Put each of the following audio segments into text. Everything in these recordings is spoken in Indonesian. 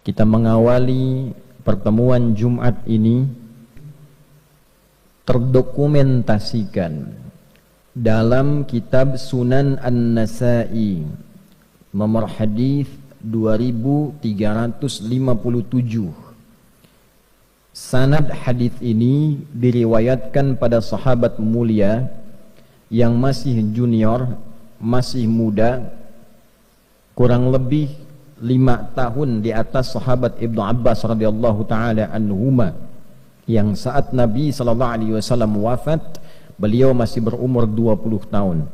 Kita mengawali pertemuan Jumat ini terdokumentasikan dalam kitab Sunan An-Nasa'i nomor hadis 2357. Sanad hadis ini diriwayatkan pada sahabat mulia yang masih junior, masih muda, kurang lebih 5 tahun di atas sahabat Ibnu Abbas radhiyallahu taala anhuma, yang saat Nabi sallallahu alaihi wasallam wafat beliau masih berumur 20 tahun.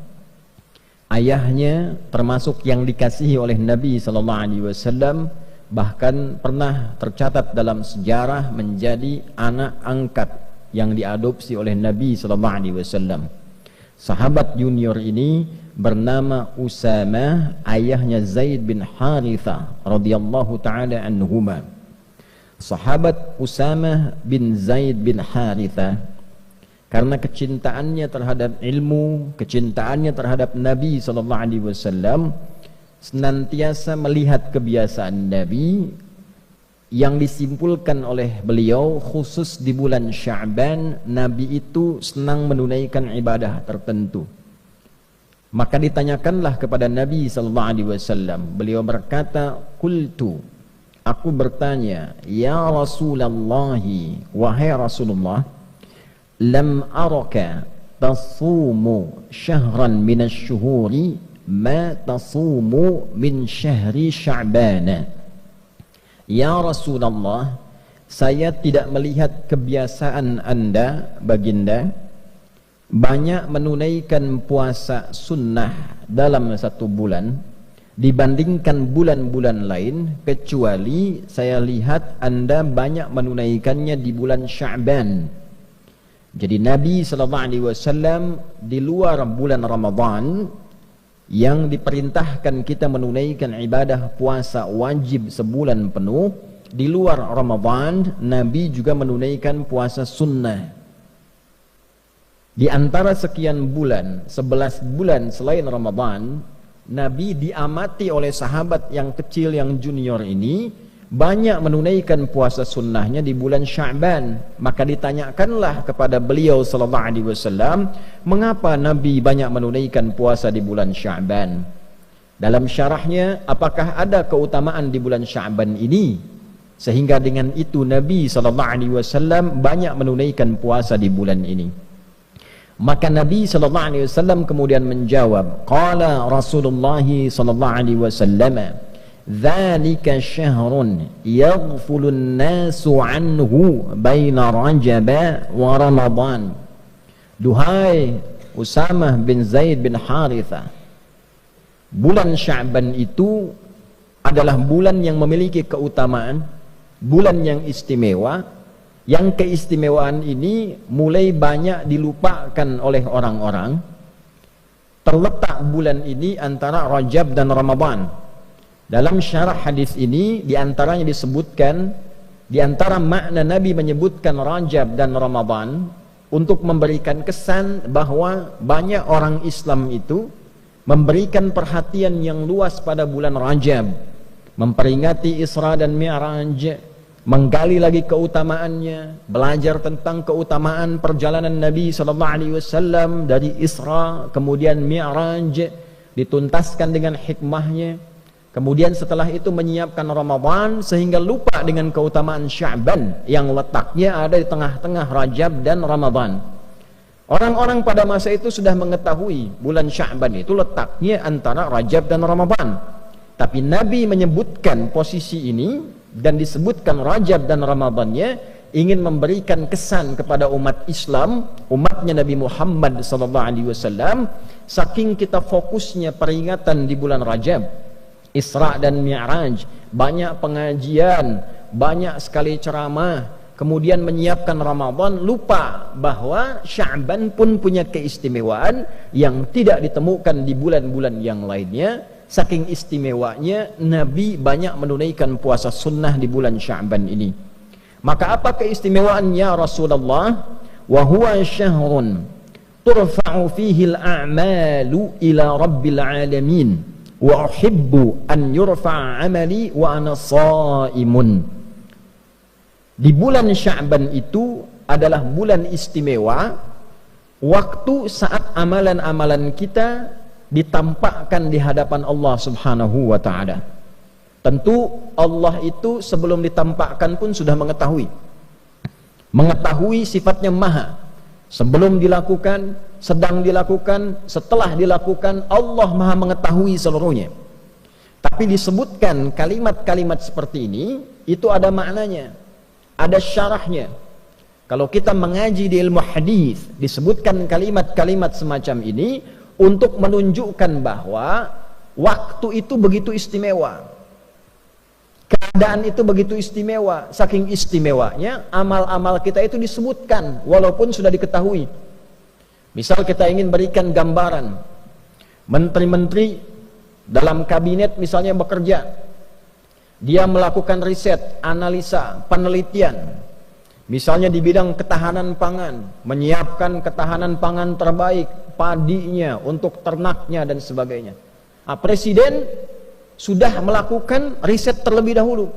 Ayahnya termasuk yang dikasihi oleh Nabi sallallahu alaihi wasallam, bahkan pernah tercatat dalam sejarah menjadi anak angkat yang diadopsi oleh Nabi sallallahu alaihi wasallam. Sahabat junior ini bernama Usamah, ayahnya Zaid bin Harithah radhiyallahu taala anhuma. Sahabat Usamah bin Zaid bin Harithah karena kecintaannya terhadap ilmu, kecintaannya terhadap Nabi sallallahu alaihi wasallam, senantiasa melihat kebiasaan Nabi yang disimpulkan oleh beliau, khusus di bulan Sya'ban Nabi itu senang menunaikan ibadah tertentu. Maka ditanyakanlah kepada Nabi sallallahu alaihi wasallam, beliau berkata, "Qultu," aku bertanya, "Ya Rasulullah, wahai Rasulullah, lam araka tasumu syahran minasy-syuhuri ma tasumu min syahri Sya'ban." Ya Rasulullah, saya tidak melihat kebiasaan Anda, baginda, banyak menunaikan puasa sunnah dalam satu bulan dibandingkan bulan-bulan lain, kecuali saya lihat Anda banyak menunaikannya di bulan Sya'ban. Jadi Nabi SAW di luar bulan Ramadan yang diperintahkan kita menunaikan ibadah puasa wajib sebulan penuh, di luar Ramadan Nabi juga menunaikan puasa sunnah. Di antara sekian bulan, 11 bulan selain Ramadan, Nabi diamati oleh sahabat yang kecil, yang junior ini banyak menunaikan puasa sunnahnya di bulan Sya'ban. Maka ditanyakanlah kepada beliau sallallahu alaihi wasallam, mengapa Nabi banyak menunaikan puasa di bulan Sya'ban? Dalam syarahnya, apakah ada keutamaan di bulan Sya'ban ini sehingga dengan itu Nabi sallallahu alaihi wasallam banyak menunaikan puasa di bulan ini? Maka Nabi sallallahu alaihi wasallam kemudian menjawab, qala Rasulullah sallallahu alaihi wasallam, dzalika syahrun yaghfulun nasu anhu baina Rajab wa Ramadan. Duhai Usamah bin Zaid bin Harithah, bulan Sya'ban itu adalah bulan yang memiliki keutamaan, bulan yang istimewa, yang keistimewaan ini mulai banyak dilupakan oleh orang-orang. Terletak bulan ini antara Rajab dan Ramadan. Dalam syarah hadis ini diantaranya disebutkan, diantara makna Nabi menyebutkan Rajab dan Ramadan untuk memberikan kesan bahwa banyak orang Islam itu memberikan perhatian yang luas pada bulan Rajab, memperingati Isra dan Mi'raj, menggali lagi keutamaannya, belajar tentang keutamaan perjalanan Nabi SAW dari Isra kemudian Mi'raj, dituntaskan dengan hikmahnya. Kemudian setelah itu menyiapkan Ramadan sehingga lupa dengan keutamaan Sya'ban yang letaknya ada di tengah-tengah Rajab dan Ramadan. Orang-orang pada masa itu sudah mengetahui bulan Sya'ban itu letaknya antara Rajab dan Ramadan. Tapi Nabi menyebutkan posisi ini dan disebutkan Rajab dan Ramadannya, ingin memberikan kesan kepada umat Islam, umatnya Nabi Muhammad SAW, saking kita fokusnya peringatan di bulan Rajab, Isra dan Mi'raj, banyak pengajian, banyak sekali ceramah, kemudian menyiapkan Ramadan, lupa bahwa Sya'ban pun punya keistimewaan yang tidak ditemukan di bulan-bulan yang lainnya. Saking istimewanya Nabi banyak menunaikan puasa sunnah di bulan Sya'ban ini. Maka apa keistimewaannya Rasulullah? Wa huwa syahrun turfa'u fihi al-a'malu ila rabbil alamin wa uhibbu an yurfa'a 'amali wa ana shaimun. Di bulan Sya'ban itu adalah bulan istimewa, waktu saat amalan-amalan kita ditampakkan di hadapan Allah Subhanahu wa taala. Tentu Allah itu sebelum ditampakkan pun sudah mengetahui sifatnya maha. Sebelum dilakukan, sedang dilakukan, setelah dilakukan, Allah maha mengetahui seluruhnya. Tapi disebutkan kalimat-kalimat seperti ini, itu ada maknanya, ada syarahnya. Kalau kita mengaji di ilmu hadis, disebutkan kalimat-kalimat semacam ini untuk menunjukkan bahwa waktu itu begitu istimewa, keadaan itu begitu istimewa. Saking istimewanya, amal-amal kita itu disebutkan walaupun sudah diketahui. Misal kita ingin berikan gambaran, menteri-menteri dalam kabinet misalnya bekerja, dia melakukan riset, analisa, penelitian, misalnya di bidang ketahanan pangan, menyiapkan ketahanan pangan terbaik, padinya, untuk ternaknya dan sebagainya. Nah, presiden sudah melakukan riset terlebih dahulu.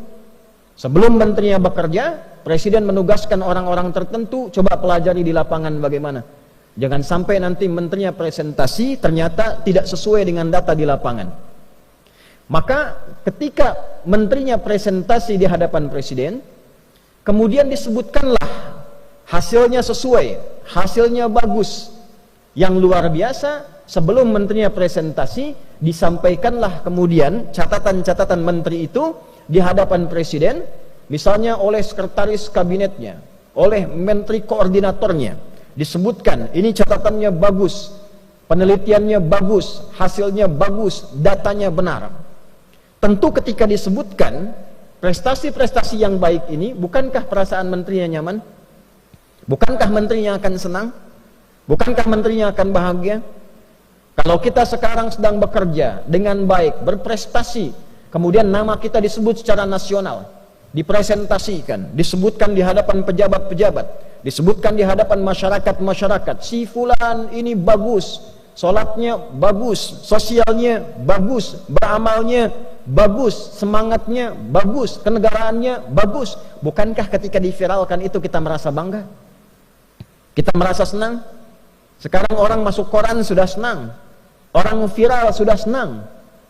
Sebelum menterinya bekerja, presiden menugaskan orang-orang tertentu, coba pelajari di lapangan bagaimana. Jangan sampai nanti menterinya presentasi ternyata tidak sesuai dengan data di lapangan. Maka ketika menterinya presentasi di hadapan presiden, kemudian disebutkanlah hasilnya sesuai, hasilnya bagus, yang luar biasa. Sebelum menterinya presentasi, disampaikanlah kemudian catatan-catatan menteri itu di hadapan presiden, misalnya oleh sekretaris kabinetnya, oleh menteri koordinatornya. Disebutkan, ini catatannya bagus, penelitiannya bagus, hasilnya bagus, datanya benar. Tentu ketika disebutkan prestasi-prestasi yang baik ini, bukankah perasaan menterinya nyaman? Bukankah menterinya akan senang? Bukankah menterinya akan bahagia? Kalau kita sekarang sedang bekerja dengan baik, berprestasi, kemudian nama kita disebut secara nasional, dipresentasikan, disebutkan di hadapan pejabat-pejabat, disebutkan di hadapan masyarakat-masyarakat, si fulan ini bagus, sholatnya bagus, sosialnya bagus, beramalnya bagus, semangatnya bagus, kenegaraannya bagus. Bukankah ketika diviralkan itu kita merasa bangga? Kita merasa senang? Sekarang orang masuk koran sudah senang, orang viral sudah senang,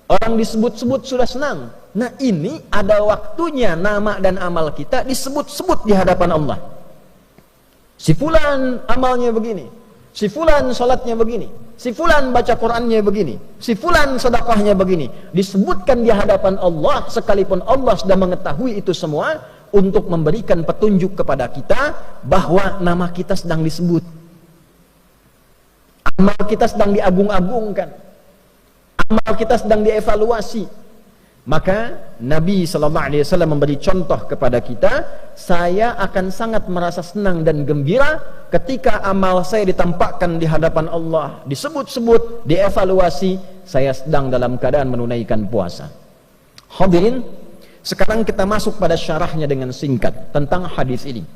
orang disebut-sebut sudah senang. Nah, ini ada waktunya nama dan amal kita disebut-sebut di hadapan Allah. Si fulan amalnya begini, si fulan salatnya begini, si fulan baca Qur'annya begini, si fulan sedekahnya begini. Disebutkan di hadapan Allah, sekalipun Allah sudah mengetahui itu semua, untuk memberikan petunjuk kepada kita bahwa nama kita sedang disebut, amal kita sedang diagung-agungkan, amal kita sedang dievaluasi. Maka Nabi SAW memberi contoh kepada kita, saya akan sangat merasa senang dan gembira ketika amal saya ditampakkan di hadapan Allah, disebut-sebut, dievaluasi, saya sedang dalam keadaan menunaikan puasa. Hadirin, sekarang kita masuk pada syarahnya dengan singkat tentang hadis ini.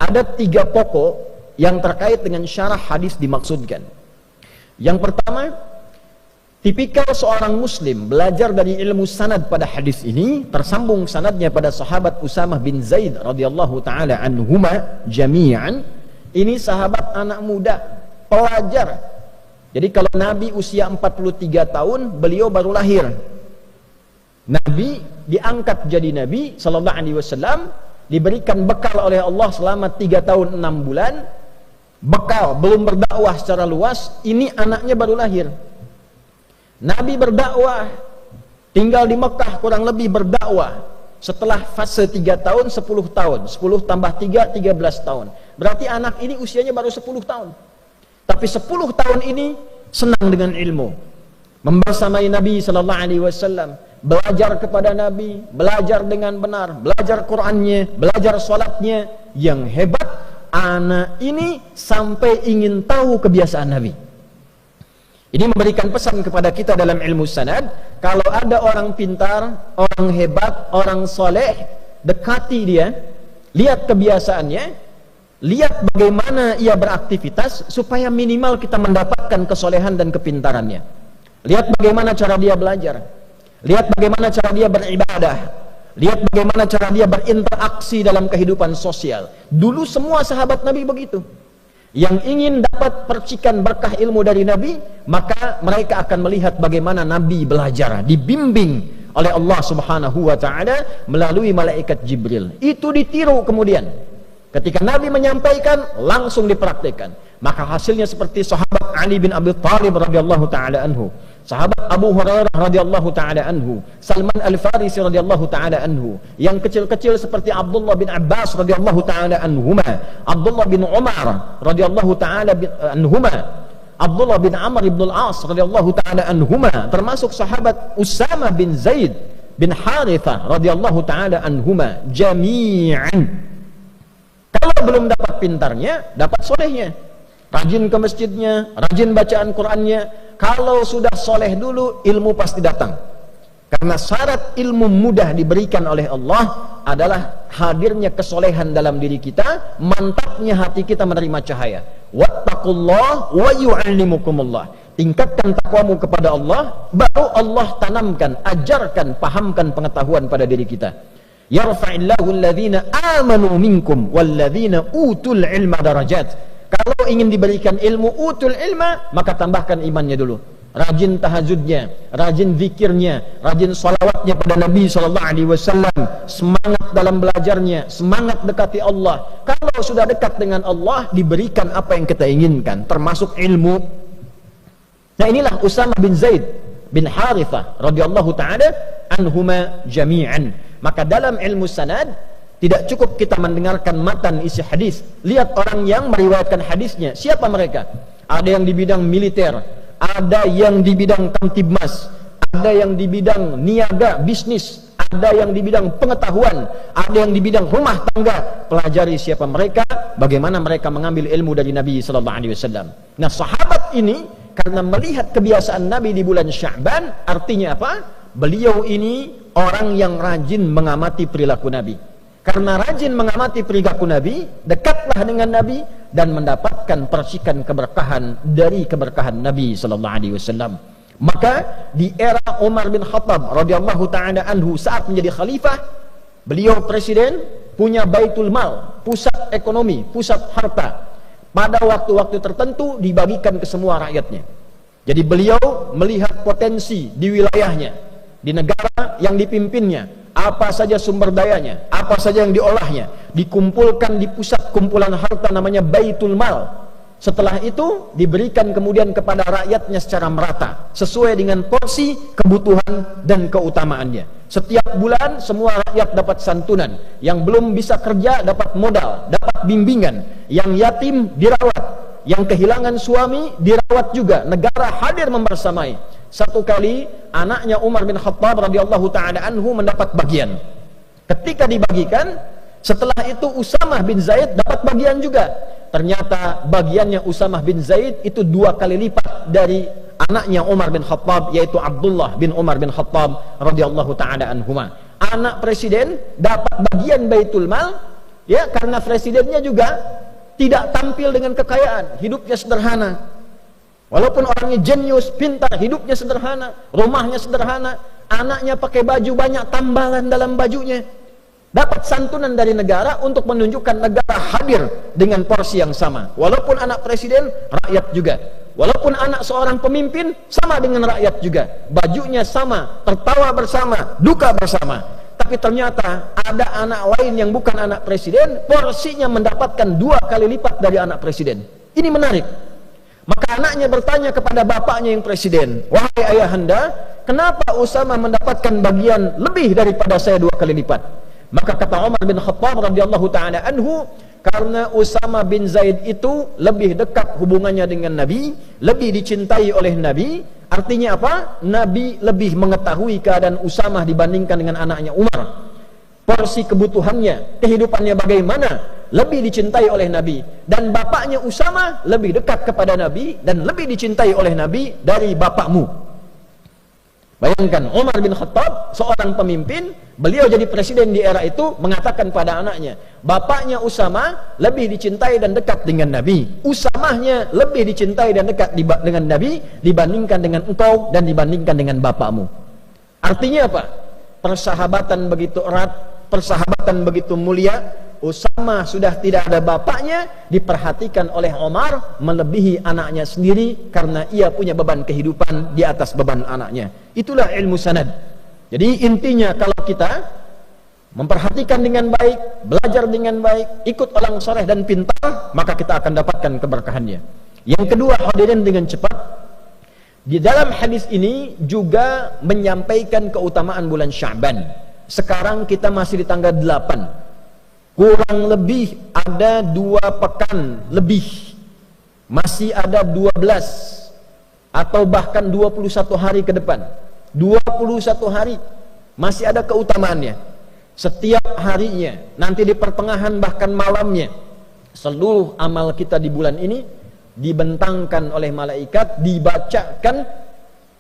Ada 3 pokok yang terkait dengan syarah hadis dimaksudkan. Yang pertama, tipikal seorang muslim belajar dari ilmu sanad pada hadis ini, tersambung sanadnya pada sahabat Usamah bin Zaid radhiyallahu taala anhuma jami'an. Ini sahabat anak muda, pelajar. Jadi kalau Nabi usia 43 tahun, beliau baru lahir. Nabi diangkat jadi Nabi sallallahu alaihi wasallam, diberikan bekal oleh Allah selama 3 tahun 6 bulan. Bekal, belum berdakwah secara luas, ini anaknya baru lahir. Nabi berdakwah, tinggal di Mekah kurang lebih berdakwah. Setelah fase 3 tahun, 10 tahun, 10 tambah 3, 13 tahun. Berarti anak ini usianya baru 10 tahun. Tapi 10 tahun ini senang dengan ilmu, membersamai Nabi sallallahu alaihi wasallam, belajar kepada Nabi, belajar dengan benar, belajar Qur'annya, belajar salatnya. Yang hebat, anak ini sampai ingin tahu kebiasaan Nabi. Ini memberikan pesan kepada kita dalam ilmu sanad, kalau ada orang pintar, orang hebat, orang soleh, dekati dia, lihat kebiasaannya, lihat bagaimana ia beraktivitas, supaya minimal kita mendapatkan kesolehan dan kepintarannya. Lihat bagaimana cara dia belajar. Lihat bagaimana cara dia beribadah. Lihat bagaimana cara dia berinteraksi dalam kehidupan sosial. Dulu semua sahabat Nabi begitu. Yang ingin dapat percikan berkah ilmu dari Nabi, maka mereka akan melihat bagaimana Nabi belajar, dibimbing oleh Allah Subhanahu wa taala melalui malaikat Jibril. Itu ditiru kemudian. Ketika Nabi menyampaikan, langsung dipraktikkan. Maka hasilnya seperti sahabat Ali bin Abi Thalib radhiyallahu taala anhu, sahabat Abu Hurairah radhiyallahu taala anhu, Salman Al-Farisi radhiyallahu taala anhu, yang kecil-kecil seperti Abdullah bin Abbas radhiyallahu taala anhuma, Abdullah bin Umar radhiyallahu taala anhuma, Abdullah bin Amr bin Al-As radhiyallahu taala anhuma, termasuk sahabat Usama bin Zaid bin Harithah radhiyallahu taala anhuma, jami'an. Kalau belum dapat pintarnya, dapat solehnya. Rajin ke masjidnya, rajin bacaan Qur'annya. Kalau sudah soleh dulu, ilmu pasti datang. Karena syarat ilmu mudah diberikan oleh Allah adalah hadirnya kesolehan dalam diri kita, mantapnya hati kita menerima cahaya. Wattaqullah wa yu'allimukumullah. Tingkatkan takwamu kepada Allah, baru Allah tanamkan, ajarkan, pahamkan pengetahuan pada diri kita. Yarfa'illahu alladhina amanu minkum walladhina utul ilma darajat. Kalau ingin diberikan ilmu utul ilma, maka tambahkan imannya dulu. Rajin tahajudnya, rajin zikirnya, rajin salawatnya pada Nabi SAW, semangat dalam belajarnya, semangat dekati Allah. Kalau sudah dekat dengan Allah, diberikan apa yang kita inginkan, termasuk ilmu. Nah, inilah Usama bin Zaid bin Harithah radhiyallahu taala anhuma jami'an. Maka dalam ilmu sanad tidak cukup kita mendengarkan matan isi hadis. Lihat orang yang meriwayatkan hadisnya, siapa mereka? Ada yang di bidang militer, ada yang di bidang kamtibmas, ada yang di bidang niaga bisnis, ada yang di bidang pengetahuan, ada yang di bidang rumah tangga. Pelajari siapa mereka, bagaimana mereka mengambil ilmu dari Nabi sallallahu alaihi wasallam. Nah, sahabat ini karena melihat kebiasaan Nabi di bulan Sya'ban, artinya apa? Beliau ini orang yang rajin mengamati perilaku Nabi. Karena rajin mengamati perilaku Nabi, dekatlah dengan Nabi dan mendapatkan percikan keberkahan dari keberkahan Nabi sallallahu alaihi wasallam. Maka di era Umar bin Khattab radhiyallahu taala anhu saat menjadi khalifah, beliau presiden, punya Baitul Mal, pusat ekonomi, pusat harta. Pada waktu-waktu tertentu dibagikan ke semua rakyatnya. Jadi beliau melihat potensi di wilayahnya, di negara yang dipimpinnya, apa saja sumber dayanya, apa saja yang diolahnya, dikumpulkan di pusat kumpulan harta namanya Baitul Mal. Setelah itu diberikan kemudian kepada rakyatnya secara merata, sesuai dengan porsi, kebutuhan dan keutamaannya. Setiap bulan semua rakyat dapat santunan, yang belum bisa kerja dapat modal, dapat bimbingan, yang yatim dirawat, yang kehilangan suami dirawat juga, negara hadir membersamai. Satu kali anaknya Umar bin Khattab radhiyallahu taala anhu mendapat bagian. Ketika dibagikan, setelah itu Usamah bin Zaid dapat bagian juga. Ternyata bagiannya Usamah bin Zaid itu 2 kali lipat dari anaknya Umar bin Khattab, yaitu Abdullah bin Umar bin Khattab radhiyallahu taala anhuma. Anak presiden dapat bagian Baitul Mal, ya, karena presidennya juga tidak tampil dengan kekayaan, hidupnya sederhana. Walaupun orangnya jenius, pintar, hidupnya sederhana, rumahnya sederhana, anaknya pakai baju banyak tambalan dalam bajunya. Dapat santunan dari negara untuk menunjukkan negara hadir dengan porsi yang sama. Walaupun anak presiden, rakyat juga. Walaupun anak seorang pemimpin, sama dengan rakyat juga. Bajunya sama, tertawa bersama, duka bersama. Tapi ternyata ada anak lain yang bukan anak presiden, porsinya mendapatkan 2 kali lipat dari anak presiden. Ini menarik. Maka anaknya bertanya kepada bapaknya yang presiden, "Wahai ayahanda, kenapa Usama mendapatkan bagian lebih daripada saya 2 kali lipat?" Maka kata Umar bin Khattab radhiyallahu taala anhu, karena Usama bin Zaid itu lebih dekat hubungannya dengan Nabi, lebih dicintai oleh Nabi. Artinya apa? Nabi lebih mengetahui keadaan Usama dibandingkan dengan anaknya Umar. Porsi kebutuhannya, kehidupannya bagaimana, lebih dicintai oleh Nabi. Dan bapaknya Usama lebih dekat kepada Nabi dan lebih dicintai oleh Nabi dari bapakmu. Bayangkan Umar bin Khattab, seorang pemimpin, beliau jadi presiden di era itu, mengatakan pada anaknya, bapaknya Usama lebih dicintai dan dekat dengan Nabi, Usamahnya lebih dicintai dan dekat dengan Nabi dibandingkan dengan engkau dan dibandingkan dengan bapakmu. Artinya apa? Persahabatan begitu erat, persahabatan begitu mulia. Usama sudah tidak ada bapaknya, diperhatikan oleh Umar melebihi anaknya sendiri karena ia punya beban kehidupan di atas beban anaknya. Itulah ilmu sanad. Jadi intinya, kalau kita memperhatikan dengan baik, belajar dengan baik, ikut orang soleh dan pintar, maka kita akan dapatkan keberkahannya. Yang kedua, hadirin dengan cepat, di dalam hadis ini juga menyampaikan keutamaan bulan Sya'ban. Sekarang kita masih di tanggal 8, kurang lebih ada 2 pekan lebih, masih ada 12 atau bahkan 21 hari ke depan. 21 hari masih ada keutamaannya. Setiap harinya, nanti di pertengahan bahkan malamnya, seluruh amal kita di bulan ini dibentangkan oleh malaikat, dibacakan,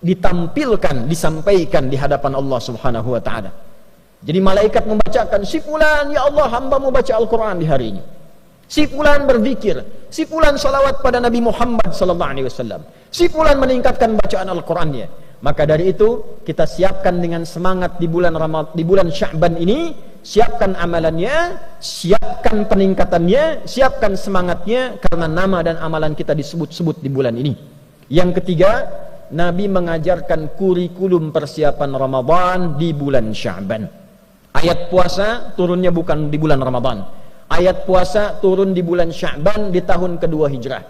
ditampilkan, disampaikan di hadapan Allah Subhanahu wa taala. Jadi malaikat membacakan, si fulan, ya Allah, hambamu baca Al-Quran di hari ini. Si fulan berzikir, si fulan salawat pada Nabi Muhammad sallallahu alaihi wasallam. Si fulan meningkatkan bacaan Al-Qurannya. Maka dari itu kita siapkan dengan semangat di bulan Sya'ban ini, siapkan amalannya, siapkan peningkatannya, siapkan semangatnya, karena nama dan amalan kita disebut-sebut di bulan ini. Yang ketiga, Nabi mengajarkan kurikulum persiapan Ramadan di bulan Sya'ban. Ayat puasa turunnya bukan di bulan Ramadan. Ayat puasa turun di bulan Sya'ban di tahun kedua Hijrah.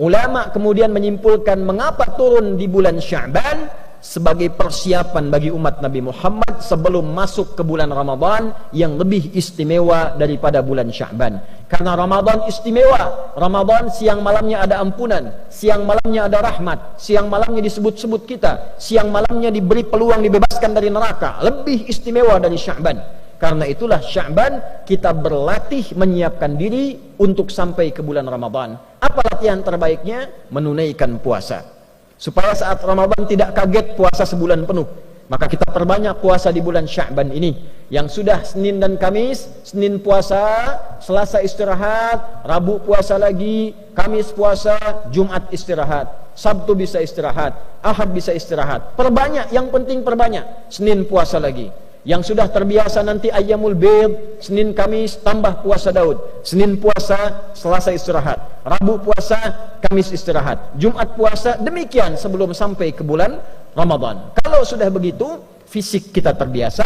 Ulama kemudian menyimpulkan mengapa turun di bulan Sya'ban, sebagai persiapan bagi umat Nabi Muhammad sebelum masuk ke bulan Ramadan yang lebih istimewa daripada bulan Sya'ban. Karena Ramadan istimewa. Ramadan siang malamnya ada ampunan, siang malamnya ada rahmat, siang malamnya disebut-sebut kita, siang malamnya diberi peluang dibebaskan dari neraka. Lebih istimewa dari Sya'ban. Karena itulah Sya'ban kita berlatih menyiapkan diri untuk sampai ke bulan Ramadan. Apa latihan terbaiknya? Menunaikan puasa. Supaya saat Ramadan tidak kaget puasa sebulan penuh. Maka kita perbanyak puasa di bulan Sya'ban ini. Yang sudah Senin dan Kamis, Senin puasa, Selasa istirahat, Rabu puasa lagi, Kamis puasa, Jumat istirahat, Sabtu bisa istirahat, Ahad bisa istirahat. Perbanyak, yang penting perbanyak. Senin puasa lagi. Yang sudah terbiasa nanti Ayyamul Bid, Senin Kamis tambah puasa Daud, Senin puasa, Selasa istirahat, Rabu puasa, Kamis istirahat, Jumat puasa, demikian sebelum sampai ke bulan Ramadan. Kalau sudah begitu, fisik kita terbiasa,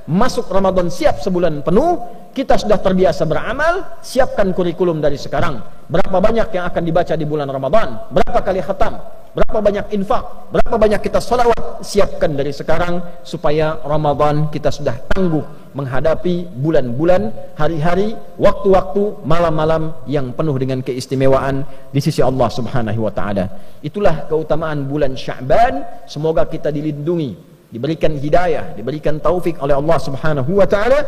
masuk Ramadan siap sebulan penuh, kita sudah terbiasa beramal, siapkan kurikulum dari sekarang. Berapa banyak yang akan dibaca di bulan Ramadan, berapa kali khatam, berapa banyak infak, berapa banyak kita sholawat, siapkan dari sekarang supaya Ramadan kita sudah tangguh menghadapi bulan-bulan, hari-hari, waktu-waktu, malam-malam yang penuh dengan keistimewaan di sisi Allah Subhanahu wa taala. Itulah keutamaan bulan Sya'ban. Semoga kita dilindungi, diberikan hidayah, diberikan taufik oleh Allah Subhanahu wa taala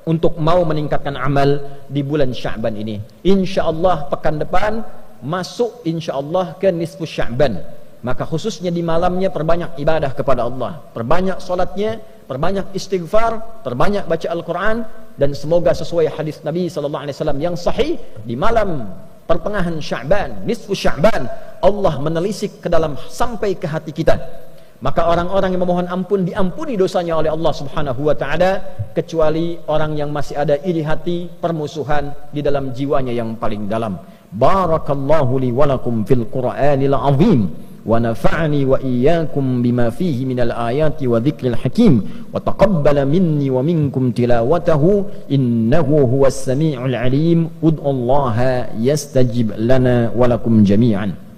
untuk mau meningkatkan amal di bulan Sya'ban ini. Insyaallah pekan depan masuk insyaallah ke nisfu Sya'ban. Maka khususnya di malamnya perbanyak ibadah kepada Allah, perbanyak solatnya, perbanyak istighfar, perbanyak baca Al-Quran, dan semoga sesuai hadis Nabi SAW yang sahih, di malam pertengahan Sya'ban, nisfu Sya'ban, Allah menelisik ke dalam sampai ke hati kita. Maka orang-orang yang memohon ampun diampuni dosanya oleh Allah Subhanahu wa taala, kecuali orang yang masih ada iri hati, permusuhan di dalam jiwanya yang paling dalam. Barakallahu li wa lakum fil Qur'anil azim wa nafa'ani wa iyyakum bima fihi minal ayati wa dzikril hakim wa taqabbala minni wa minkum tilawatahu innahu huwas sami'ul alim. Ud'ullaha yastajib lana wa lakum jami'an.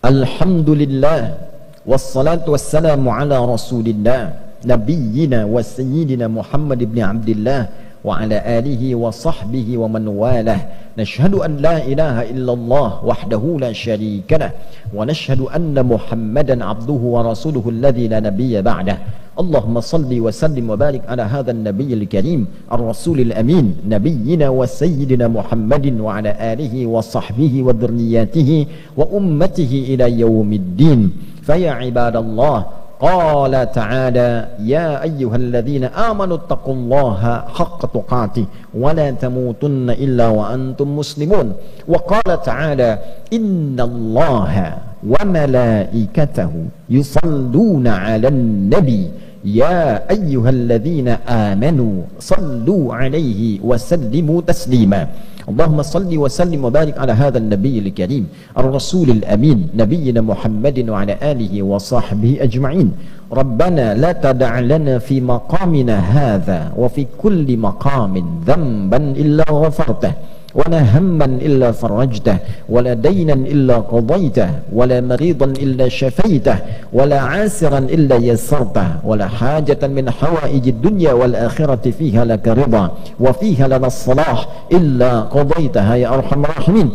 Alhamdulillah wassalatu wassalamu ala rasulillah nabiyyina wa sayyidina Muhammad ibn Abdillah wa ala alihi wa sahbihi wa man walah. Nashhadu an la ilaha illallah wahdahu la syarika lah wa nashhadu anna Muhammadan abduhu wa rasuluhu alladhi la nabiyya ba'dah. Allahumma salli wa sallim wa barik ala hadzal nabiyil karim ar-rasulil amin nabiyyina wa sayyidina Muhammadin wa ala alihi wa sahbihi wa dhurriyyatihi wa ummatihi ila yaumiddin. Fa ya ibadallah, qala ta'ala ya ayyuhalladzina amanu taqullaha haqqa tuqatih wa la tamutunna illa wa antum muslimun. Wa qala ta'ala innallaha wa malaikatahu yusalluna 'alan nabi ya ayyuhalladzina amanu sallu 'alaihi wa sallimu taslima. Allahumma salli wa sallim wa barik ala hadzal nabiyil karim ar-rasulil amin nabiyyina Muhammadin wa ala alihi wa sahbihi ajma'in. Rabbana la tada' lana fi maqamina hadza wa fi kulli maqamin dhanban illa ghafartah ولا هما إلا فرجته ولا دينا إلا قضيته ولا مريضا إلا شفيته ولا عاسرا إلا يسرته ولا حاجة من حوائج الدنيا والآخرة فيها لك رضا وفيها لنا الصلاح إلا قضيتها يا أرحم الراحمين.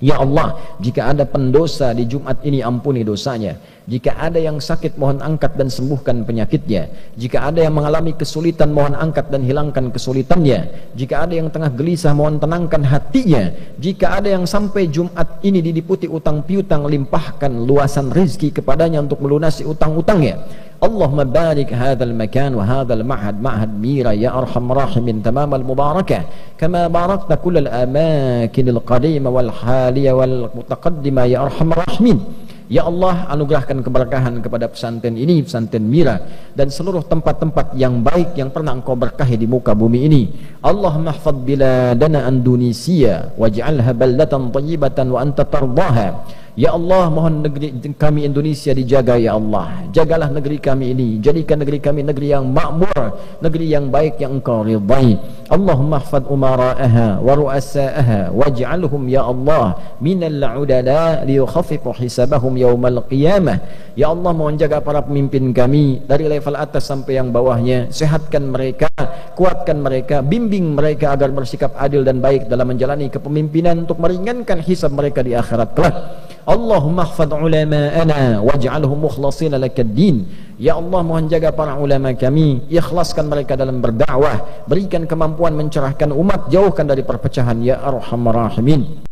Ya Allah, jika ada pendosa di Jumat ini, ampuni dosanya. Jika ada yang sakit, mohon angkat dan sembuhkan penyakitnya. Jika ada yang mengalami kesulitan, mohon angkat dan hilangkan kesulitannya. Jika ada yang tengah gelisah, mohon tenangkan hatinya. Jika ada yang sampai Jumat ini diliputi utang piutang, limpahkan luasan rezeki kepadanya untuk melunasi utang-utangnya. Allahumma barik hadzal makan wa hadzal ma'had ma'had Mira ya arhamar rahimin tamamal mubarakah kama barakta kullal amakinil qadimah wal haliyah wal mutaqaddimah ya arhamar rahimin. Ya Allah, anugerahkan keberkahan kepada pesantren ini, pesantren Mira, dan seluruh tempat-tempat yang baik yang pernah Engkau berkahi di muka bumi ini. Allahumma hafadz biladana Indonesia waj'alha baldatan thayyibatan wa anta tardaha. Ya Allah, mohon negeri kami Indonesia dijaga ya Allah. Jagalah negeri kami ini, jadikan negeri kami negeri yang makmur, negeri yang baik yang Engkau ridai. Allahumma hafadz umara'aha wa ru'asa'aha waj'alhum ya Allah minal 'udala liyukhaffifu hisabahum yaumal qiyamah. Ya Allah, mohon jaga para pemimpin kami dari level atas sampai yang bawahnya. Sehatkan mereka, kuatkan mereka, bimbing mereka agar bersikap adil dan baik dalam menjalani kepemimpinan untuk meringankan hisab mereka di akhirat kelak. Allahumma hafadz ulama'ana waj'alhum mukhlashina lakad-din. Ya Allah, mohon jaga para ulama kami, ikhlaskan mereka dalam berdakwah, berikan kemampuan mencerahkan umat, jauhkan dari perpecahan ya arhamar rahimin.